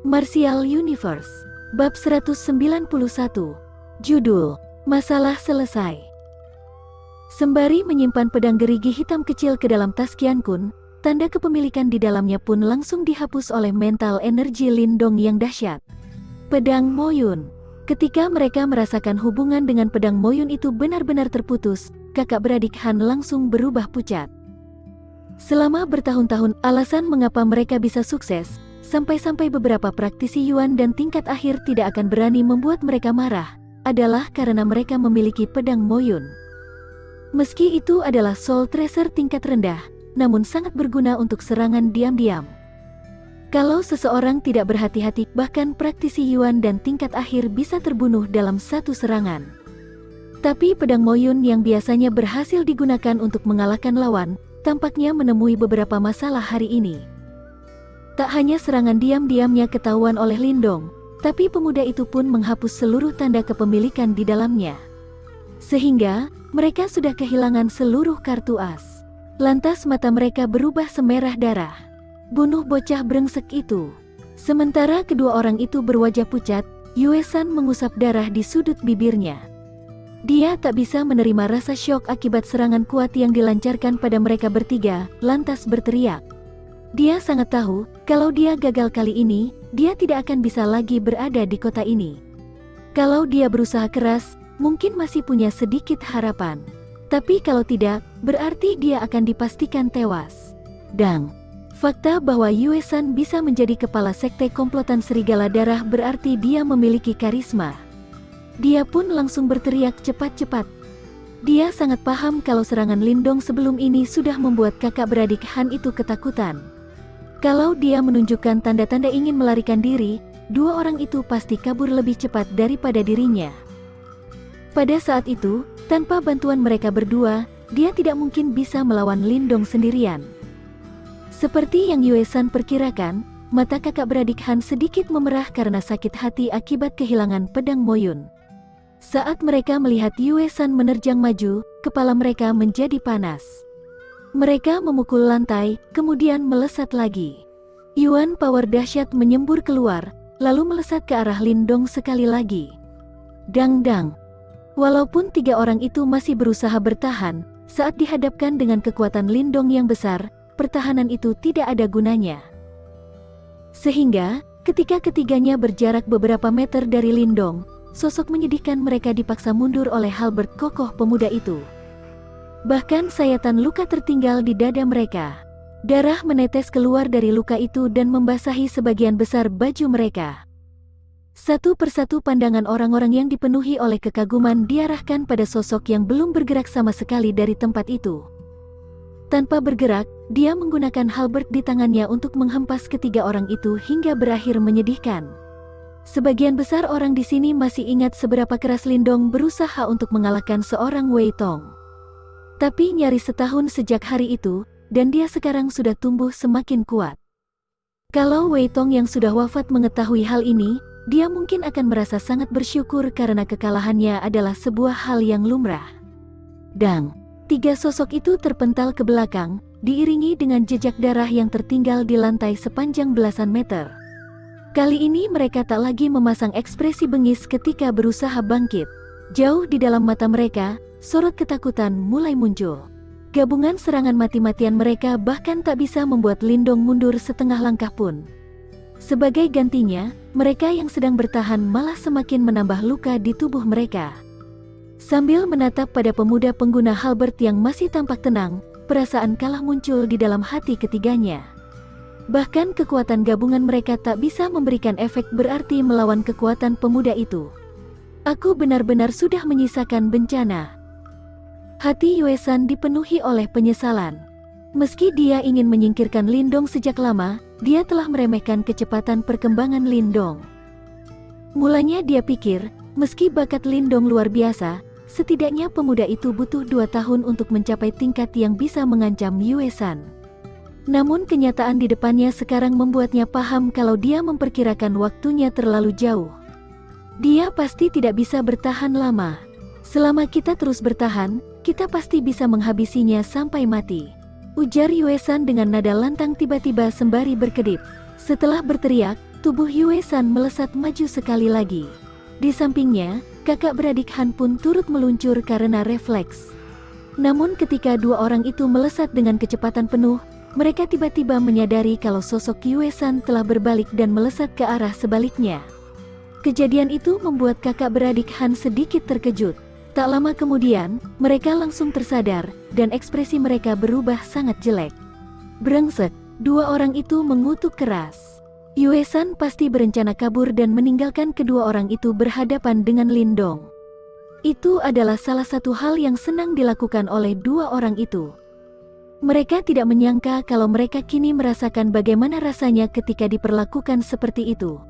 Martial Universe. Bab 191. Judul, Masalah Selesai. Sembari menyimpan pedang gerigi hitam kecil ke dalam tas Qian Kun, tanda kepemilikan di dalamnya pun langsung dihapus oleh mental energi Lindong yang dahsyat. Pedang Moyun. Ketika mereka merasakan hubungan dengan pedang Moyun itu benar-benar terputus, kakak beradik Han langsung berubah pucat. Selama bertahun-tahun, alasan mengapa mereka bisa sukses, sampai-sampai beberapa praktisi Yuan dan tingkat akhir tidak akan berani membuat mereka marah, adalah karena mereka memiliki pedang Moyun. Meski itu adalah Soul Tracer tingkat rendah, namun sangat berguna untuk serangan diam-diam. Kalau seseorang tidak berhati-hati, bahkan praktisi Yuan dan tingkat akhir bisa terbunuh dalam satu serangan. Tapi pedang Moyun yang biasanya berhasil digunakan untuk mengalahkan lawan, tampaknya menemui beberapa masalah hari ini. Tak hanya serangan diam-diamnya ketahuan oleh Lindong, tapi pemuda itu pun menghapus seluruh tanda kepemilikan di dalamnya. Sehingga, mereka sudah kehilangan seluruh kartu as. Lantas mata mereka berubah semerah darah. Bunuh bocah brengsek itu. Sementara kedua orang itu berwajah pucat, Yue San mengusap darah di sudut bibirnya. Dia tak bisa menerima rasa syok akibat serangan kuat yang dilancarkan pada mereka bertiga, lantas berteriak. Dia sangat tahu, kalau dia gagal kali ini, dia tidak akan bisa lagi berada di kota ini. Kalau dia berusaha keras, mungkin masih punya sedikit harapan. Tapi kalau tidak, berarti dia akan dipastikan tewas. Dang. Fakta bahwa Yue San bisa menjadi kepala sekte komplotan serigala darah berarti dia memiliki karisma. Dia pun langsung berteriak cepat-cepat. Dia sangat paham kalau serangan Lindong sebelum ini sudah membuat kakak beradik Han itu ketakutan. Kalau dia menunjukkan tanda-tanda ingin melarikan diri, dua orang itu pasti kabur lebih cepat daripada dirinya. Pada saat itu, tanpa bantuan mereka berdua, dia tidak mungkin bisa melawan Lindong sendirian. Seperti yang Yue San perkirakan, mata kakak beradik Han sedikit memerah karena sakit hati akibat kehilangan pedang Moyun. Saat mereka melihat Yue San menerjang maju, kepala mereka menjadi panas. Mereka memukul lantai, kemudian melesat lagi. Yuan power dahsyat menyembur keluar, lalu melesat ke arah Lindong sekali lagi. Dang-dang. Walaupun tiga orang itu masih berusaha bertahan, saat dihadapkan dengan kekuatan Lindong yang besar, pertahanan itu tidak ada gunanya. Sehingga, ketika ketiganya berjarak beberapa meter dari Lindong, sosok menyedihkan mereka dipaksa mundur oleh halberd kokoh pemuda itu. Bahkan sayatan luka tertinggal di dada mereka. Darah menetes keluar dari luka itu dan membasahi sebagian besar baju mereka. Satu persatu pandangan orang-orang yang dipenuhi oleh kekaguman diarahkan pada sosok yang belum bergerak sama sekali dari tempat itu. Tanpa bergerak, dia menggunakan halberd di tangannya untuk menghempas ketiga orang itu hingga berakhir menyedihkan. Sebagian besar orang di sini masih ingat seberapa keras Lindong berusaha untuk mengalahkan seorang Wei Tong. Tapi nyaris setahun sejak hari itu, dan dia sekarang sudah tumbuh semakin kuat. Kalau Wei Tong yang sudah wafat mengetahui hal ini, dia mungkin akan merasa sangat bersyukur karena kekalahannya adalah sebuah hal yang lumrah. Dang. Tiga sosok itu terpental ke belakang, diiringi dengan jejak darah yang tertinggal di lantai sepanjang belasan meter. Kali ini mereka tak lagi memasang ekspresi bengis ketika berusaha bangkit. Jauh di dalam mata mereka, sorot ketakutan mulai muncul. Gabungan serangan mati-matian mereka bahkan tak bisa membuat Lindong mundur setengah langkah pun. Sebagai gantinya, mereka yang sedang bertahan malah semakin menambah luka di tubuh mereka. Sambil menatap pada pemuda pengguna halberd yang masih tampak tenang, perasaan kalah muncul di dalam hati ketiganya. Bahkan kekuatan gabungan mereka tak bisa memberikan efek berarti melawan kekuatan pemuda itu. Aku benar-benar sudah menyisakan bencana. Hati Yue San dipenuhi oleh penyesalan. Meski dia ingin menyingkirkan Lindong sejak lama, dia telah meremehkan kecepatan perkembangan Lindong. Mulanya dia pikir, meski bakat Lindong luar biasa, setidaknya pemuda itu butuh 2 tahun untuk mencapai tingkat yang bisa mengancam Yue San. Namun kenyataan di depannya sekarang membuatnya paham kalau dia memperkirakan waktunya terlalu jauh. Dia pasti tidak bisa bertahan lama. Selama kita terus bertahan, kita pasti bisa menghabisinya sampai mati. Ujar Yue San dengan nada lantang tiba-tiba sembari berkedip. Setelah berteriak, Tubuh Yue San melesat maju sekali lagi. Di sampingnya, kakak beradik Han pun turut meluncur karena refleks. Namun ketika dua orang itu melesat dengan kecepatan penuh, mereka tiba-tiba menyadari kalau sosok Yue San telah berbalik dan melesat ke arah sebaliknya. Kejadian itu membuat kakak beradik Han sedikit terkejut. Tak lama kemudian, mereka langsung tersadar, dan ekspresi mereka berubah sangat jelek. Brengsek, dua orang itu mengutuk keras. Yue San pasti berencana kabur dan meninggalkan kedua orang itu berhadapan dengan Lindong. Itu adalah salah satu hal yang senang dilakukan oleh dua orang itu. Mereka tidak menyangka kalau mereka kini merasakan bagaimana rasanya ketika diperlakukan seperti itu.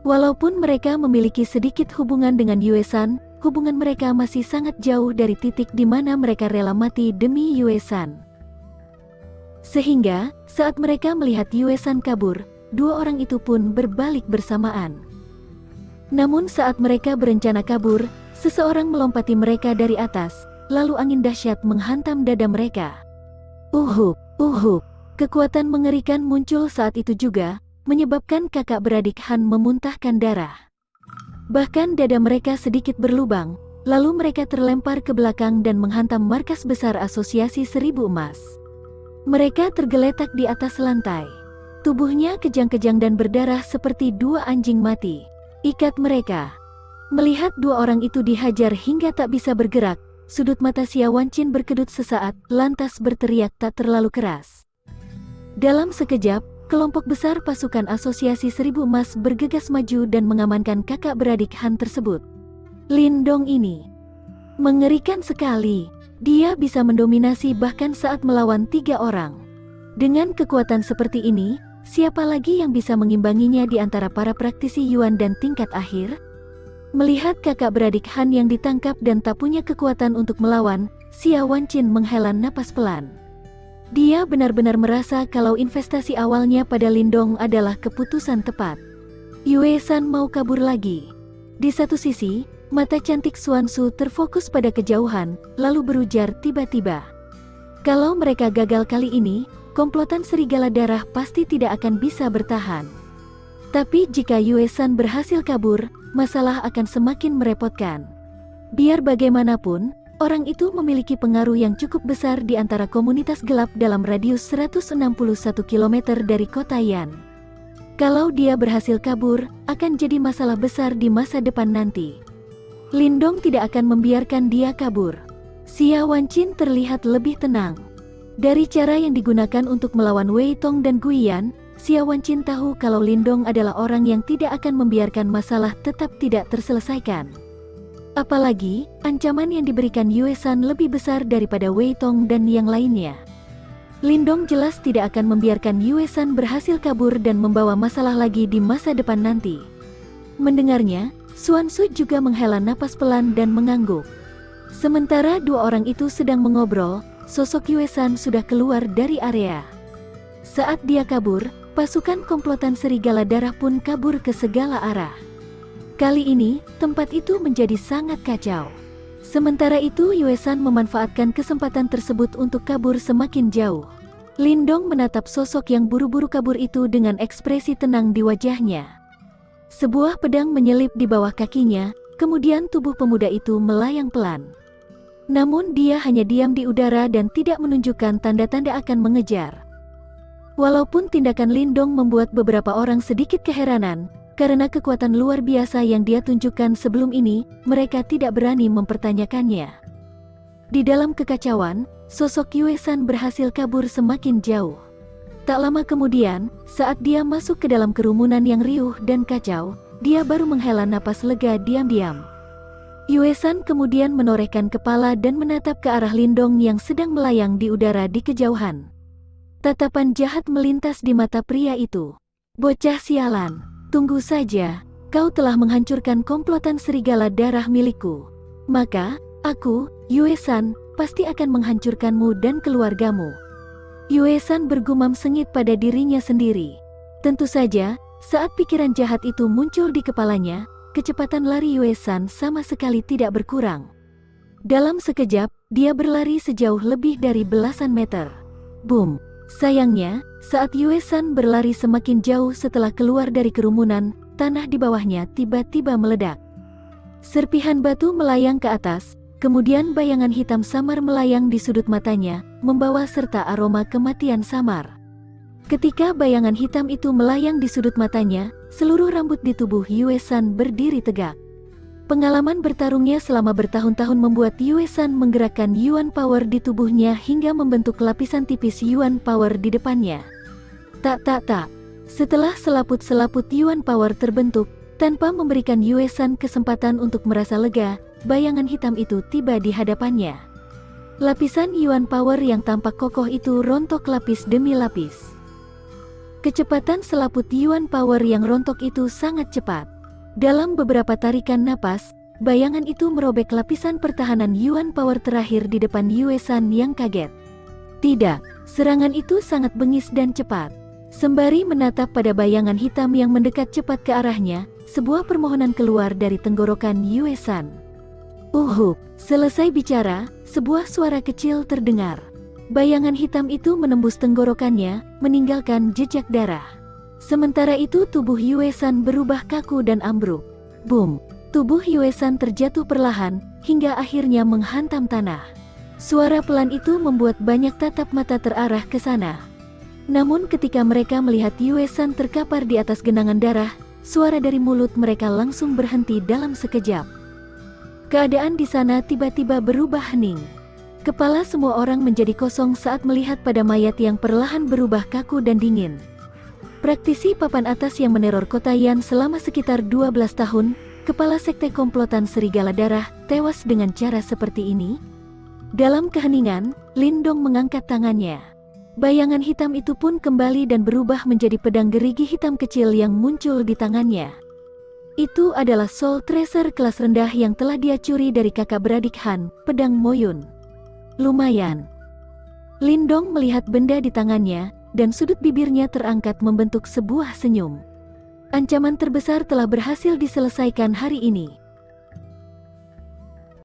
Walaupun mereka memiliki sedikit hubungan dengan Yue San, hubungan mereka masih sangat jauh dari titik di mana mereka rela mati demi Yue San. Sehingga, saat mereka melihat Yue San kabur, dua orang itu pun berbalik bersamaan. Namun saat mereka berencana kabur, seseorang melompati mereka dari atas, lalu angin dahsyat menghantam dada mereka. Uhuk, uhuk. Kekuatan mengerikan muncul saat itu juga, menyebabkan kakak beradik Han memuntahkan darah. Bahkan dada mereka sedikit berlubang, lalu mereka terlempar ke belakang dan menghantam markas besar Asosiasi Seribu Emas. Mereka tergeletak di atas lantai. Tubuhnya kejang-kejang dan berdarah seperti dua anjing mati. Ikat mereka. Melihat dua orang itu dihajar hingga tak bisa bergerak, sudut mata Xia Wancin berkedut sesaat, lantas berteriak tak terlalu keras. Dalam sekejap, kelompok besar pasukan Asosiasi Seribu Emas bergegas maju dan mengamankan kakak beradik Han tersebut. Lindong ini mengerikan sekali. Dia bisa mendominasi bahkan saat melawan 3 orang. Dengan kekuatan seperti ini, siapa lagi yang bisa mengimbanginya di antara para praktisi Yuan dan tingkat akhir? Melihat kakak beradik Han yang ditangkap dan tak punya kekuatan untuk melawan, Xia Wancin menghela napas pelan. Dia benar-benar merasa kalau investasi awalnya pada Lindong adalah keputusan tepat. Yue San mau kabur lagi. Di satu sisi, mata cantik Xuansu terfokus pada kejauhan, lalu berujar tiba-tiba. Kalau mereka gagal kali ini, komplotan serigala darah pasti tidak akan bisa bertahan. Tapi jika Yue San berhasil kabur, masalah akan semakin merepotkan. Biar bagaimanapun, orang itu memiliki pengaruh yang cukup besar di antara komunitas gelap dalam radius 161 km dari kota Yan. Kalau dia berhasil kabur, akan jadi masalah besar di masa depan nanti. Lindong tidak akan membiarkan dia kabur. Xia Wancin terlihat lebih tenang. Dari cara yang digunakan untuk melawan Wei Tong dan Guiyan, Xia Wancin tahu kalau Lindong adalah orang yang tidak akan membiarkan masalah tetap tidak terselesaikan. Apalagi, ancaman yang diberikan Yue San lebih besar daripada Wei Tong dan yang lainnya. Lindong jelas tidak akan membiarkan Yue San berhasil kabur dan membawa masalah lagi di masa depan nanti. Mendengarnya, Xuansu juga menghela napas pelan dan mengangguk. Sementara dua orang itu sedang mengobrol, sosok Yue San sudah keluar dari area. Saat dia kabur, pasukan komplotan serigala darah pun kabur ke segala arah. Kali ini, tempat itu menjadi sangat kacau. Sementara itu Yue San memanfaatkan kesempatan tersebut untuk kabur semakin jauh. Lindong menatap sosok yang buru-buru kabur itu dengan ekspresi tenang di wajahnya. Sebuah pedang menyelip di bawah kakinya, kemudian tubuh pemuda itu melayang pelan. Namun dia hanya diam di udara dan tidak menunjukkan tanda-tanda akan mengejar. Walaupun tindakan Lindong membuat beberapa orang sedikit keheranan, karena kekuatan luar biasa yang dia tunjukkan sebelum ini, mereka tidak berani mempertanyakannya. Di dalam kekacauan, sosok Yue San berhasil kabur semakin jauh. Tak lama kemudian, saat dia masuk ke dalam kerumunan yang riuh dan kacau, dia baru menghela napas lega diam-diam. Yue San kemudian menorehkan kepala dan menatap ke arah Lindong yang sedang melayang di udara di kejauhan. Tatapan jahat melintas di mata pria itu. Bocah sialan, tunggu saja, kau telah menghancurkan komplotan serigala darah milikku. Maka, aku, Yue San, pasti akan menghancurkanmu dan keluargamu. Yue San bergumam sengit pada dirinya sendiri. Tentu saja, saat pikiran jahat itu muncul di kepalanya, kecepatan lari Yue San sama sekali tidak berkurang. Dalam sekejap, dia berlari sejauh lebih dari belasan meter. Boom! Sayangnya, Saat Yue San berlari semakin jauh setelah keluar dari kerumunan, tanah di bawahnya tiba-tiba meledak. Serpihan batu melayang ke atas, kemudian bayangan hitam samar melayang di sudut matanya, membawa serta aroma kematian samar. Ketika bayangan hitam itu melayang di sudut matanya, seluruh rambut di tubuh Yue San berdiri tegak. Pengalaman bertarungnya selama bertahun-tahun membuat Yue San menggerakkan Yuan Power di tubuhnya hingga membentuk lapisan tipis Yuan Power di depannya. Tak. Setelah selaput-selaput Yuan Power terbentuk, tanpa memberikan Yue San kesempatan untuk merasa lega, bayangan hitam itu tiba di hadapannya. Lapisan Yuan Power yang tampak kokoh itu rontok lapis demi lapis. Kecepatan selaput Yuan Power yang rontok itu sangat cepat. Dalam beberapa tarikan napas, bayangan itu merobek lapisan pertahanan Yuan Power terakhir di depan Yue San yang kaget. Tidak, serangan itu sangat bengis dan cepat. Sembari menatap pada bayangan hitam yang mendekat cepat ke arahnya, sebuah permohonan keluar dari tenggorokan Yue San. Selesai bicara, sebuah suara kecil terdengar. Bayangan hitam itu menembus tenggorokannya, meninggalkan jejak darah. Sementara itu tubuh Yue San berubah kaku dan ambruk. Boom! Tubuh Yue San terjatuh perlahan, hingga akhirnya menghantam tanah. Suara pelan itu membuat banyak tatap mata terarah ke sana. Namun ketika mereka melihat Yue San terkapar di atas genangan darah, suara dari mulut mereka langsung berhenti dalam sekejap. Keadaan di sana tiba-tiba berubah hening. Kepala semua orang menjadi kosong saat melihat pada mayat yang perlahan berubah kaku dan dingin. Praktisi papan atas yang meneror kota Yan selama sekitar 12 tahun, kepala sekte komplotan Serigala Darah, tewas dengan cara seperti ini? Dalam keheningan, Lindong mengangkat tangannya. Bayangan hitam itu pun kembali dan berubah menjadi pedang gerigi hitam kecil yang muncul di tangannya. Itu adalah Soul Treasure kelas rendah yang telah dia curi dari kakak beradik Han, pedang Moyun. Lumayan. Lindong melihat benda di tangannya, dan sudut bibirnya terangkat membentuk sebuah senyum. Ancaman terbesar telah berhasil diselesaikan hari ini.